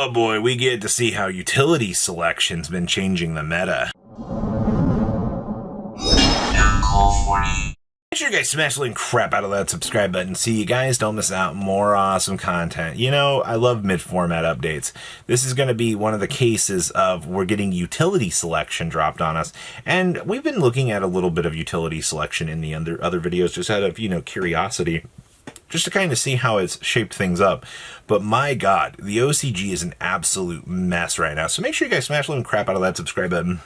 Oh boy, we get to see how utility selection's been changing the meta. Make sure you guys smash the crap out of that subscribe button so you guys don't miss out on more awesome content. You know, I love mid-format updates. This is going to be one of the cases of we're getting utility selection dropped on us. And we've been looking at a little bit of utility selection in the other videos just out of, curiosity, just to kind of see how it's shaped things up. But my God, the OCG is an absolute mess right now. So make sure you guys smash the crap out of that subscribe button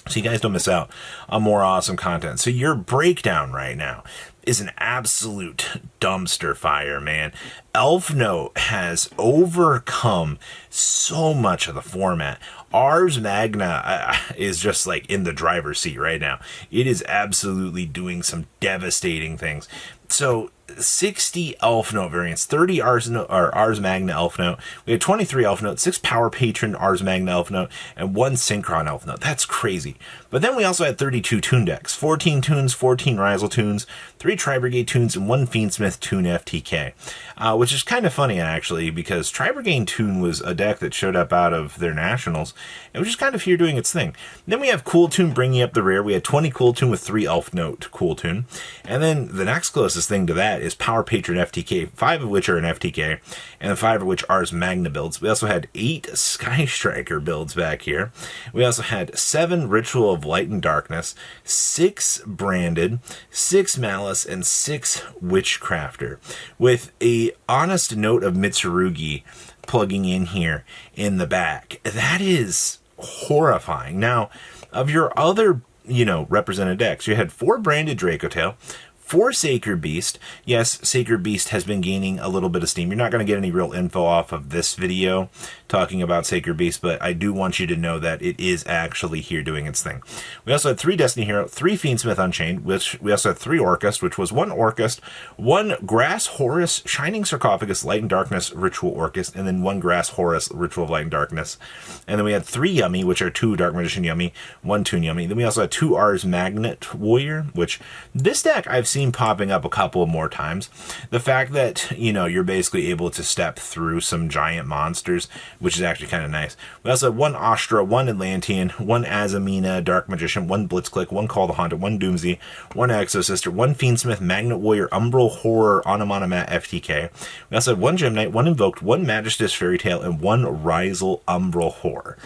so you guys don't miss out on more awesome content. So your breakdown right now is an absolute dumpster fire, man. Elfnote has overcome so much of the format. Ars Magna is just like in the driver's seat right now. It is absolutely doing some devastating things. So 60 Elfnote variants, 30 Ars Magna Elfnote. We had 23 Elfnote, 6 Power Patron Ars Magna Elfnote, and 1 Synchron Elfnote. That's crazy. But then we also had 32 Toon decks, 14 Toons, 14 Rizel Toons, 3 Tri-Brigade Toons, and 1 Fiendsmith Toon FTK. Which is kind of funny, actually, because Tri-Brigade Toon was a deck that showed up out of their nationals. It was just kind of here doing its thing. Then we have Kewl Tune bringing up the rear. We had 20 Kewl Tune with 3 Elfnote Kewl Tune. And then the next closest thing to that is Power Patron FTK, 5 of which are an FTK, and 5 of which are Ars Magna builds. We also had 8 Sky Striker builds back here. We also had 7 Ritual of Light and Darkness, 6 Branded, 6 Malice, and 6 Witchcrafter, with a honest note of Mitsurugi plugging in here in the back. That is horrifying. Now, of your other, represented decks, you had 4 Branded Dracotail, 4 Sacred Beast. Yes, Sacred Beast has been gaining a little bit of steam. You're not going to get any real info off of this video talking about Sacred Beast, but I do want you to know that it is actually here doing its thing. We also had 3 Destiny Hero, 3 Fiendsmith Unchained, which we also had 3 Orcust, which was 1 Orcust, 1 Grass Horus Shining Sarcophagus Light and Darkness Ritual Orcust, and then 1 Grass Horus Ritual of Light and Darkness. And then we had 3 Yummy, which are 2 Dark Magician Yummy, 1 Toon Yummy. Then we also had 2 Ars Magnet Warrior, which this deck I've seen popping up a couple of more times. The fact that, you're basically able to step through some giant monsters, which is actually kind of nice. We also have 1 Astra, 1 Atlantean, 1 Azamina Dark Magician, 1 Blitzclick, 1 Call the Haunted, 1 Doomsday, 1 Exosister, 1 Fiendsmith Magnet Warrior, Umbral Horror, Onomatomat FTK. We also had 1 Gem Knight, 1 Invoked, 1 Magistus Fairy Tale, and 1 Rizel Umbral Horror.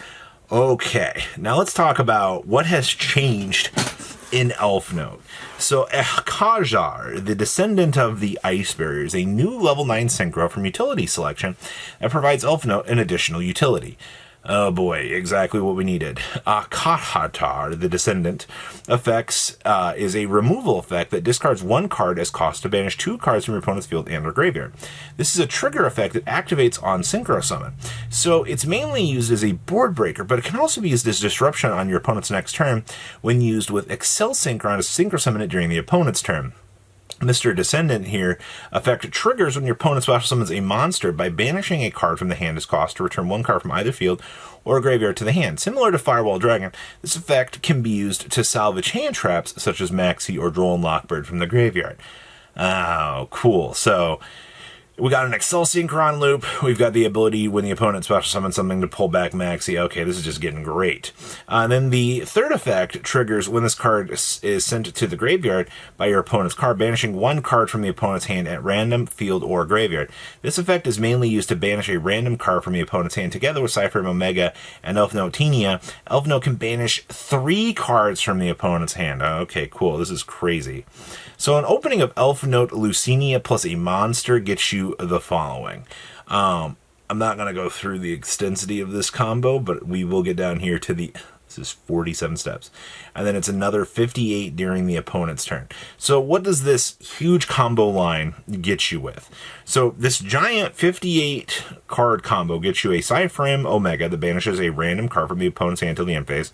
Okay, now let's talk about what has changed in Elfnote. So Kajar, the Descendant of the Ice Barrier, is a new level 9 synchro from utility selection that provides Elfnote an additional utility. Oh boy, exactly what we needed. Kahatar, the Descendant effects, is a removal effect that discards 1 card as cost to banish 2 cards from your opponent's field and or graveyard. This is a trigger effect that activates on Synchro Summon. So it's mainly used as a board breaker, but it can also be used as disruption on your opponent's next turn when used with Excel Synchron to Synchro Summon it during the opponent's turn. Mr. Descendant here effect triggers when your opponent special summons a monster by banishing a card from the hand as cost to return 1 card from either field or graveyard to the hand. Similar to Firewall Dragon, this effect can be used to salvage hand traps such as Maxi or Droll and Lockbird from the graveyard. Oh, cool. So we got an Excel Synchron loop. We've got the ability when the opponent special summons something to pull back Maxi. Okay, this is just getting great. Then the third effect triggers when this card is sent to the graveyard by your opponent's card, banishing 1 card from the opponent's hand at random, field, or graveyard. This effect is mainly used to banish a random card from the opponent's hand. Together with Cypher Omega and Elfnote Tenia, Elfnote can banish 3 cards from the opponent's hand. Okay, cool. This is crazy. So an opening of Elfnote Lucinia plus a monster gets you the following. I'm not going to go through the extensity of this combo, but we will get down here to the... This is 47 steps. And then it's another 58 during the opponent's turn. So what does this huge combo line get you with? So this giant 58 card combo gets you a Cypher Omega that banishes a random card from the opponent's hand till the end phase.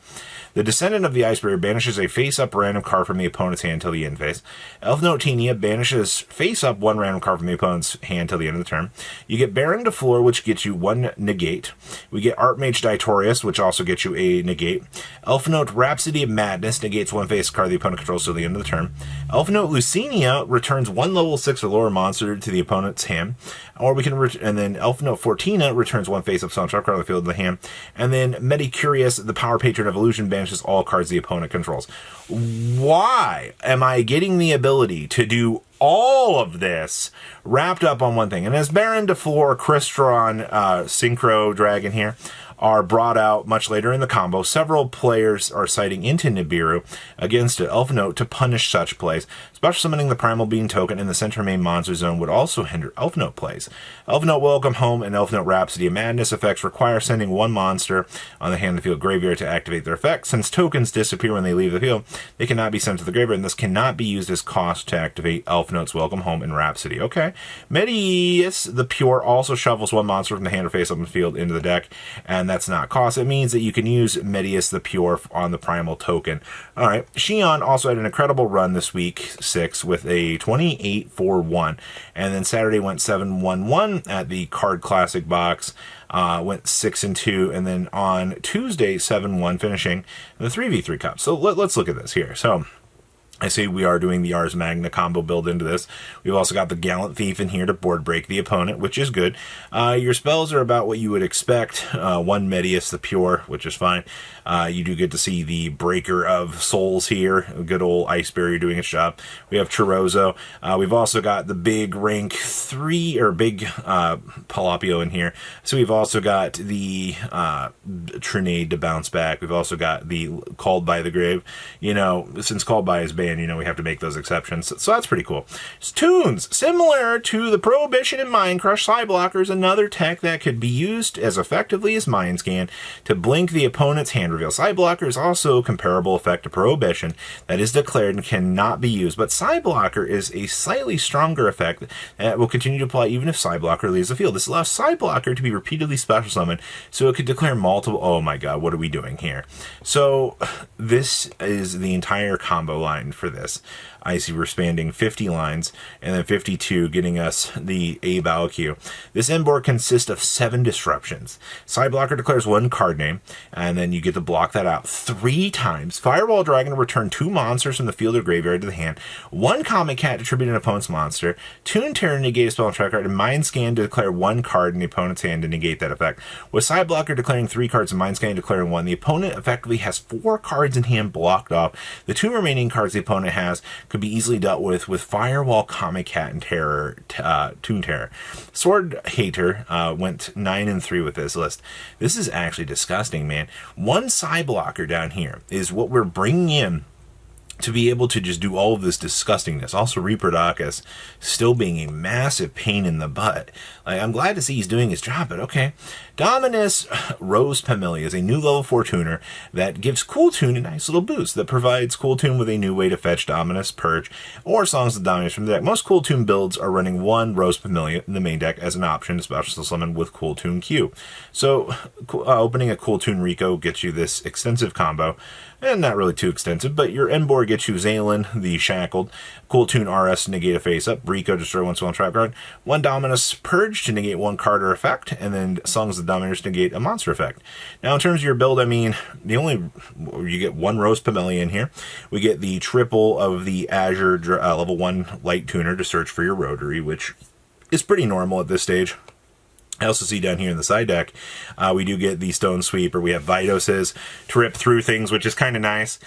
The Descendant of the Ice Barrier banishes a face-up random card from the opponent's hand till the end phase. Elfnote Tenia banishes face-up 1 random card from the opponent's hand till the end of the turn. You get Baron to Floor, which gets you 1 negate. We get Archmage Ditorius, which also gets you a negate. Elfnote Rhapsody of Madness negates one face card the opponent controls till the end of the turn. Elfnote Lucinia returns one level 6 or lower monster to the opponent's hand. Or we can, and then Elfnote Fortina returns one face-up soundtrack card on the field of the hand. And then Metacurious, the Power Patron Evolution, banishes all cards the opponent controls. Why am I getting the ability to do all of this wrapped up on one thing? And as Baron DeFleur, Crystron, Synchro Dragon here are brought out much later in the combo, several players are citing into Nibiru against Elfnote to punish such plays. Special summoning the Primal Being token in the center main monster zone would also hinder Elfnote plays. Elfnote Welcome Home and Elfnote Rhapsody of Madness effects require sending one monster on the hand of the field graveyard to activate their effect. Since tokens disappear when they leave the field, they cannot be sent to the graveyard, and this cannot be used as cost to activate Elfnote's Welcome Home and Rhapsody. Okay. Medius the Pure also shuffles one monster from the hand or face up in the field into the deck, and that's not cost. It means that you can use Medius the Pure on the Primal token. Alright, Xion also had an incredible run this week 6 with a 28-4-1, and then Saturday went 7-1-1 at the Card Classic box, went 6-2, and then on Tuesday 7-1, finishing the 3v3 Cup. So let's look at this here. So I see we are doing the Ars Magna combo build into this. We've also got the Gallant Thief in here to board break the opponent, which is good. Your spells are about what you would expect. One Medius the Pure, which is fine. You do get to see the Breaker of Souls here. A good old Ice Barrier doing its job. We have Chirozzo. We've also got the big rank 3, or big Palapio in here. So we've also got the Trinade to bounce back. We've also got the Called by the Grave. You know, since Called by is banned, you know, we have to make those exceptions. So that's pretty cool. Toons, similar to the Prohibition and Mind Crush, Psyblocker is another tech that could be used as effectively as Mind Scan to blink the opponent's hand reveal. Psyblocker is also a comparable effect to Prohibition that is declared and cannot be used, but Psyblocker is a slightly stronger effect that will continue to apply even if Psyblocker leaves the field. This allows Psyblocker to be repeatedly special summoned, so it could declare multiple. Oh my god, what are we doing here? So this is the entire combo line for this. I see we're spanning 50 lines and then 52, getting us the A battle queue. This end board consists of 7 disruptions. Psyblocker declares one card name, and then you get to block that out 3 times. Firewall Dragon to return 2 monsters from the field or graveyard to the hand. 1 Comet Cat to tribute an opponent's monster. Toon Terror to negate a spell and track card, and Mind Scan to declare 1 card in the opponent's hand to negate that effect. With Psyblocker declaring 3 cards and Mind Scan declaring 1, the opponent effectively has 4 cards in hand blocked off. The 2 remaining cards the opponent has could be easily dealt with Firewall, Comet Cat, and Toon Terror. Sword Hater went 9-3 with this list. This is actually disgusting, man. 1 Psyblocker down here is what we're bringing in to be able to just do all of this disgustingness. Also, Reaper still being a massive pain in the butt. Like, I'm glad to see he's doing his job, but okay. Dominus Rose Pamelia is a new level 4 tuner that gives Kewl Tune a nice little boost that provides Kewl Tune with a new way to fetch Dominus, Purge, or Songs of Dominus from the deck. Most Kewl Tune builds are running 1 Rose Pamelia in the main deck as an option to special summon with Kewl Tune Q. So, opening a Kewl Tune Rico gets you this extensive combo. And not really too extensive, but your end board gets you Zaylin, the Shackled, Kewl Tune RS to negate a face-up, Rico destroy 1 spell and trap card, 1 Dominus Purge to negate 1 card or effect, and then Songs of Dominus to negate a monster effect. Now, in terms of your build, I mean, you get 1 Rose Pamelia in here. We get the triple of the Azure level 1 Light Tuner to search for your Rotary, which is pretty normal at this stage. I also see down here in the side deck, we do get the Stone Sweeper. We have Vidoses to rip through things, which is kind of nice.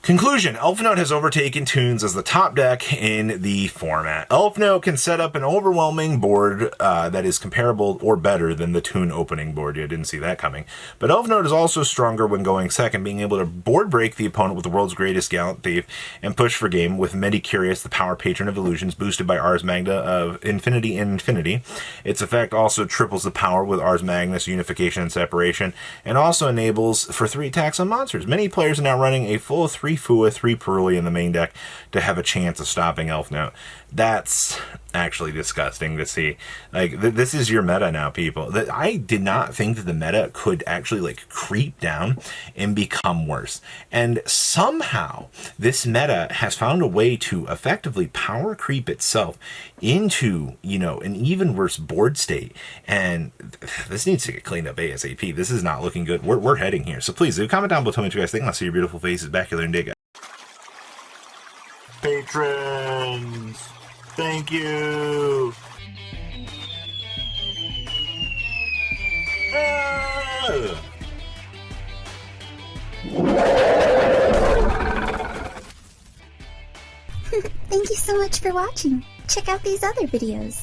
Conclusion, Elfnote has overtaken Toons as the top deck in the format. Elfnote can set up an overwhelming board that is comparable or better than the Toon opening board. You didn't see that coming. But Elfnote is also stronger when going second, being able to board break the opponent with the world's greatest Gallant Thief and push for game with Metacurious, the Power Patron of Illusions, boosted by Ars Magna of Infinity and Infinity. Its effect also triples the power with Ars Magnus, Unification, and Separation, and also enables for 3 attacks on monsters. Many players are now running a full 3 3 Fua, 3 Purley in the main deck to have a chance of stopping Elfnote. That's actually disgusting to see. Like, this is your meta now, people. I did not think that the meta could actually, like, creep down and become worse. And somehow, this meta has found a way to effectively power creep itself into, you know, an even worse board state. And this needs to get cleaned up ASAP. This is not looking good. We're heading here. So please do comment down below, tell me what you guys think. I'll see your beautiful faces back here and dig it. Patrons, thank you. Thank you so much for watching. Check out these other videos.